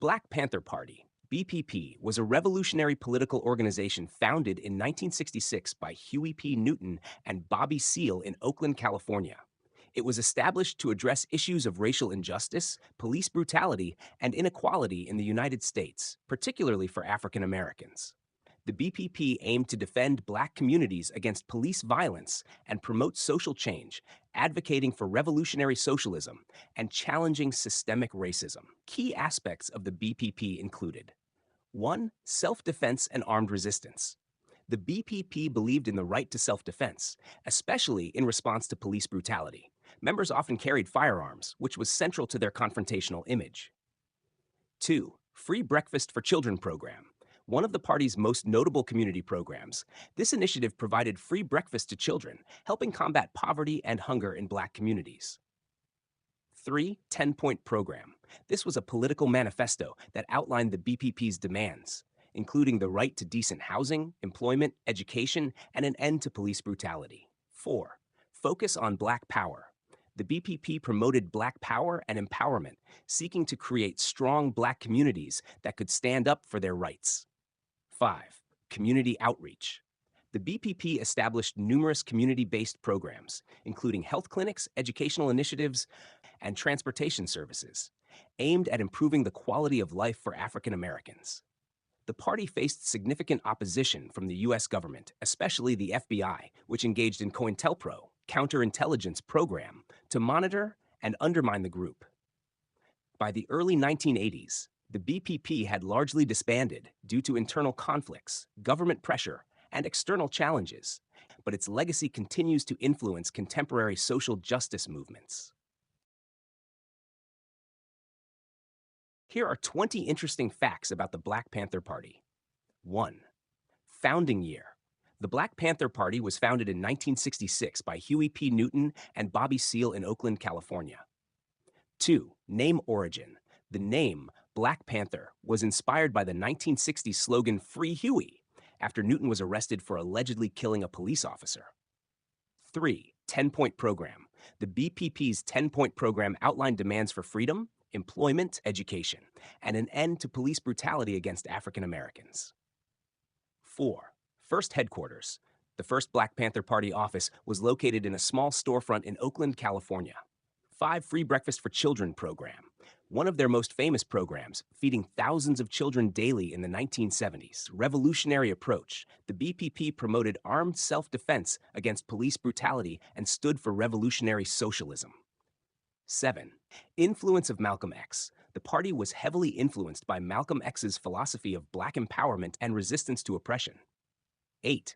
Black Panther Party, BPP, was a revolutionary political organization founded in 1966 by Huey P. Newton and Bobby Seale in Oakland, California. It was established to address issues of racial injustice, police brutality, and inequality in the United States, particularly for African Americans. The BPP aimed to defend Black communities against police violence and promote social change, advocating for revolutionary socialism and challenging systemic racism. Key aspects of the BPP included: 1. Self-defense and armed resistance. The BPP believed in the right to self-defense, especially in response to police brutality. Members often carried firearms, which was central to their confrontational image. 2. Free Breakfast for Children program. One of the party's most notable community programs, this initiative provided free breakfast to children, helping combat poverty and hunger in Black communities. 3. 10-Point Program. This was a political manifesto that outlined the BPP's demands, including the right to decent housing, employment, education, and an end to police brutality. 4. Focus on Black Power. The BPP promoted Black power and empowerment, seeking to create strong Black communities that could stand up for their rights. 5. Community outreach. The BPP established numerous community-based programs, including health clinics, educational initiatives, and transportation services, aimed at improving the quality of life for African Americans. The party faced significant opposition from the U.S. government, especially the FBI, which engaged in COINTELPRO, counterintelligence program, to monitor and undermine the group. By the early 1980s, the BPP had largely disbanded due to internal conflicts, government pressure, and external challenges, but its legacy continues to influence contemporary social justice movements. Here are 20 interesting facts about the Black Panther Party. 1. Founding year. The Black Panther Party was founded in 1966 by Huey P. Newton and Bobby Seale in Oakland, California. 2. Name origin. The name Black Panther was inspired by the 1960s slogan "Free Huey," after Newton was arrested for allegedly killing a police officer. 3. 10-Point Program. The BPP's 10-Point Program outlined demands for freedom, employment, education, and an end to police brutality against African Americans. 4. First headquarters. The first Black Panther Party office was located in a small storefront in Oakland, California. 5. Free Breakfast for Children program. One of their most famous programs, feeding thousands of children daily in the 1970s. Revolutionary approach. The BPP promoted armed self-defense against police brutality and stood for revolutionary socialism. 7. Influence of Malcolm X. The party was heavily influenced by Malcolm X's philosophy of Black empowerment and resistance to oppression. 8.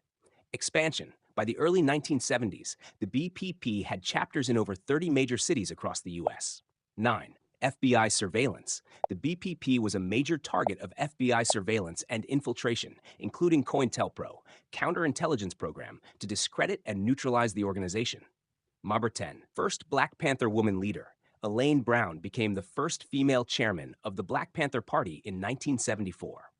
Expansion. By the early 1970s, the BPP had chapters in over 30 major cities across the U.S. 9. FBI surveillance. The BPP was a major target of FBI surveillance and infiltration, including COINTELPRO, counterintelligence program, to discredit and neutralize the organization. Number 10. First Black Panther woman leader. Elaine Brown became the first female chairman of the Black Panther Party in 1974.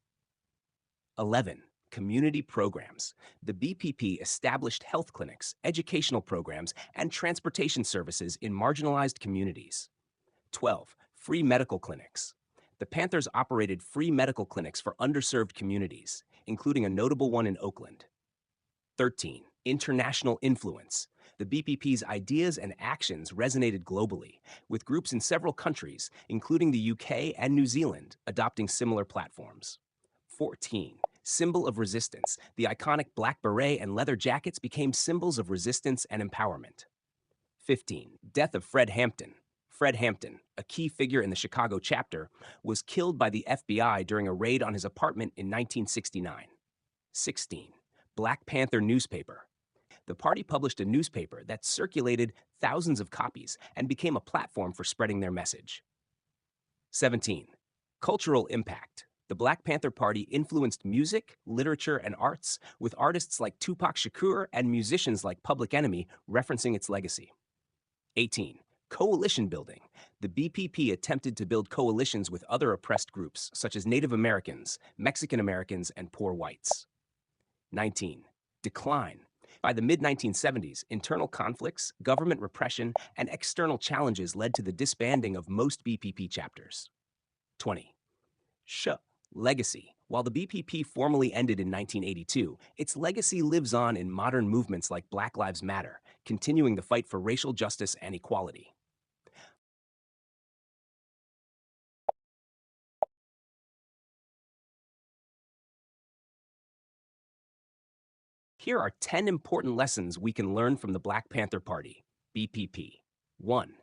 11. Community programs. The BPP established health clinics, educational programs, and transportation services in marginalized communities. 12. Free medical clinics. The Panthers operated free medical clinics for underserved communities, including a notable one in Oakland. 13. International influence. The BPP's ideas and actions resonated globally, with groups in several countries, including the UK and New Zealand, adopting similar platforms. 14. Symbol of resistance. The iconic black beret and leather jackets became symbols of resistance and empowerment. 15. Death of Fred Hampton. Fred Hampton, a key figure in the Chicago chapter, was killed by the FBI during a raid on his apartment in 1969. 16. Black Panther newspaper. The party published a newspaper that circulated thousands of copies and became a platform for spreading their message. 17. Cultural impact. The Black Panther Party influenced music, literature, and arts, with artists like Tupac Shakur and musicians like Public Enemy referencing its legacy. 18. Coalition building. The BPP attempted to build coalitions with other oppressed groups, such as Native Americans, Mexican Americans, and poor whites. 19. Decline. By the mid-1970s, internal conflicts, government repression, and external challenges led to the disbanding of most BPP chapters. 20. Sh. Legacy. While the BPP formally ended in 1982, its legacy lives on in modern movements like Black Lives Matter, continuing the fight for racial justice and equality. Here are 10 important lessons we can learn from the Black Panther Party, BPP. 1.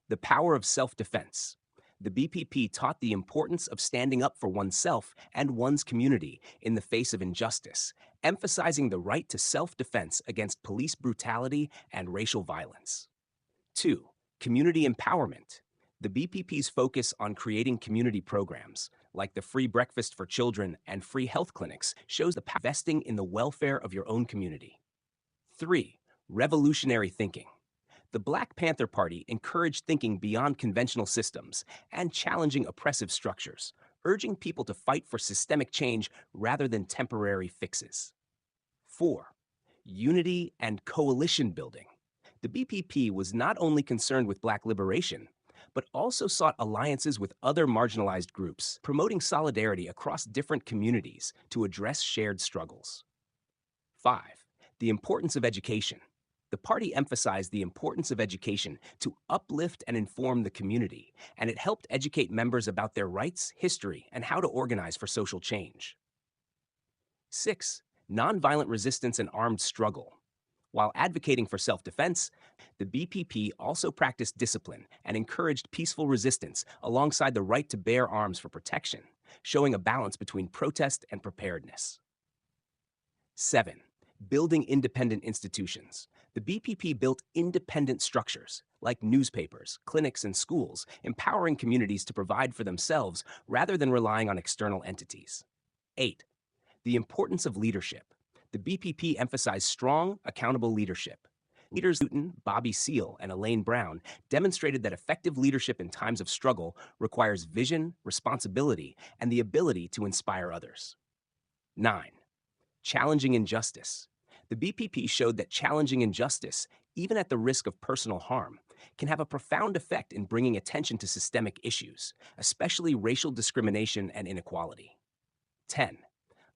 The power of self defense. The BPP taught the importance of standing up for oneself and one's community in the face of injustice, emphasizing the right to self defense against police brutality and racial violence. 2. Community empowerment. The BPP's focus on creating community programs, like the free breakfast for children and free health clinics, shows the investing in the welfare of your own community. 3. Revolutionary thinking. The Black Panther Party encouraged thinking beyond conventional systems and challenging oppressive structures, urging people to fight for systemic change rather than temporary fixes. 4. Unity and coalition building. The BPP was not only concerned with Black liberation, but also sought alliances with other marginalized groups, promoting solidarity across different communities to address shared struggles. 5. The importance of education. The party emphasized the importance of education to uplift and inform the community, and it helped educate members about their rights, history, and how to organize for social change. 6. Nonviolent resistance and armed struggle. While advocating for self defense, the BPP also practiced discipline and encouraged peaceful resistance alongside the right to bear arms for protection, showing a balance between protest and preparedness. 7. Building independent institutions. The BPP built independent structures, like newspapers, clinics, and schools, empowering communities to provide for themselves rather than relying on external entities. 8. The importance of leadership. The BPP emphasized strong, accountable leadership. Leaders Newton, Bobby Seale, and Elaine Brown demonstrated that effective leadership in times of struggle requires vision, responsibility, and the ability to inspire others. 9. Challenging injustice. The BPP showed that challenging injustice, even at the risk of personal harm, can have a profound effect in bringing attention to systemic issues, especially racial discrimination and inequality. 10.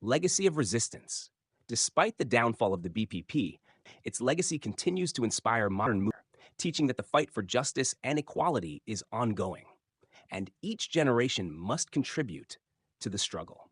Legacy of resistance. Despite the downfall of the BPP, its legacy continues to inspire modern movement, teaching that the fight for justice and equality is ongoing, and each generation must contribute to the struggle.